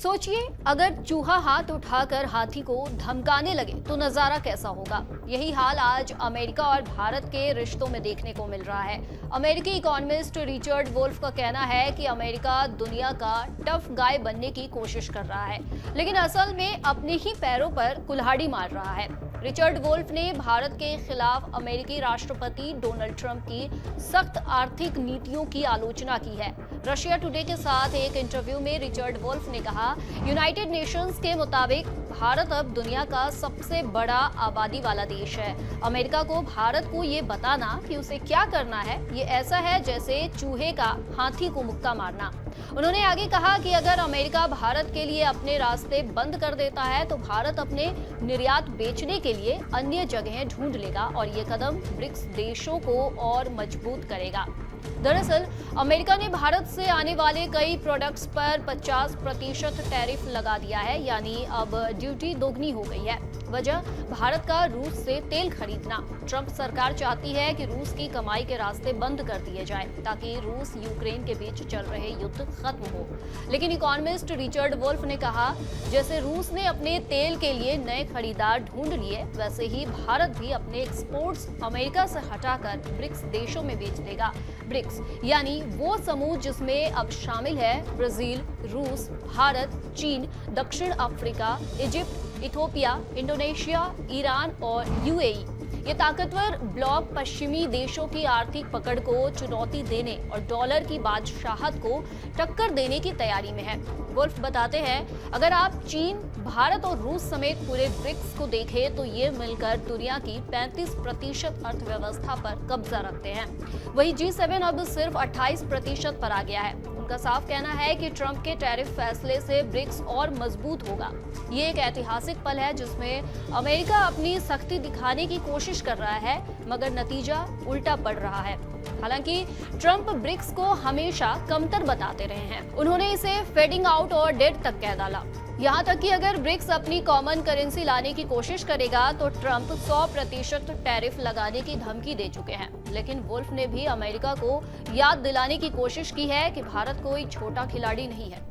सोचिए, अगर चूहा हाथ उठाकर हाथी को धमकाने लगे तो नजारा कैसा होगा। यही हाल आज अमेरिका और भारत के रिश्तों में देखने को मिल रहा है। अमेरिकी इकोनॉमिस्ट रिचर्ड वुल्फ का कहना है कि अमेरिका दुनिया का टफ गाय बनने की कोशिश कर रहा है, लेकिन असल में अपने ही पैरों पर कुल्हाड़ी मार रहा है। रिचर्ड वुल्फ ने भारत के खिलाफ अमेरिकी राष्ट्रपति डोनाल्ड ट्रंप की सख्त आर्थिक नीतियों की आलोचना की है। रशिया टुडे के साथ एक इंटरव्यू में रिचर्ड वुल्फ ने कहा, यूनाइटेड नेशंस के मुताबिक भारत अब दुनिया का सबसे बड़ा आबादी वाला देश है। अमेरिका को भारत को ये बताना कि उसे क्या करना है, ये ऐसा है जैसे चूहे का हाथी को मुक्का मारना। उन्होंने आगे कहा कि अगर अमेरिका भारत के लिए अपने रास्ते बंद कर देता है तो भारत अपने निर्यात बेचने के लिए अन्य जगहें ढूंढ लेगा और ये कदम ब्रिक्स देशों को और मजबूत करेगा। दरअसल अमेरिका ने भारत से आने वाले कई प्रोडक्ट्स पर 50% टैरिफ लगा दिया है, यानी अब ड्यूटी दोगुनी हो गई है। वजह भारत का रूस से तेल खरीदना। ट्रंप सरकार चाहती है कि रूस की कमाई के रास्ते बंद कर दिए जाएं ताकि रूस यूक्रेन के बीच चल रहे युद्ध खत्म हो। लेकिन इकोनॉमिस्ट रिचर्ड वुल्फ ने कहा, जैसे रूस ने अपने तेल के लिए नए खरीदार ढूंढ लिए, वैसे ही भारत भी अपने एक्सपोर्ट्स अमेरिका से हटाकर ब्रिक्स देशों में बेच देगा। ब्रिक्स यानी वो समूह जिसमें अब शामिल है ब्राजील, रूस, भारत, चीन, दक्षिण Africa, Egypt, Ethiopia, Indonesia, Iran और यूएई। ये ताकतवर ब्लॉक पश्चिमी देशों की आर्थिक पकड़ को चुनौती देने और डॉलर की बादशाहत को टक्कर देने की तैयारी में है। वुल्फ बताते हैं, अगर आप चीन, भारत और रूस समेत पूरे ब्रिक्स को देखें तो ये मिलकर दुनिया की 35% अर्थव्यवस्था पर कब्जा रखते हैं। वही G7 अब सिर्फ 28% पर आ गया है। उनका साफ कहना है कि ट्रंप के टैरिफ फैसले से ब्रिक्स और मजबूत होगा। ये एक ऐतिहासिक पल है जिसमें अमेरिका अपनी सख्ती दिखाने की कोशिश कर रहा है, मगर नतीजा उल्टा पड़ रहा है। हालांकि ट्रंप ब्रिक्स को हमेशा कमतर बताते रहे हैं। उन्होंने इसे फेडिंग आउट और डेड तक कह डाला। यहाँ तक कि अगर ब्रिक्स अपनी कॉमन करेंसी लाने की कोशिश करेगा तो ट्रंप 100% टैरिफ लगाने की धमकी दे चुके हैं। लेकिन वुल्फ ने भी अमेरिका को याद दिलाने की कोशिश की है कि भारत कोई छोटा खिलाड़ी नहीं है।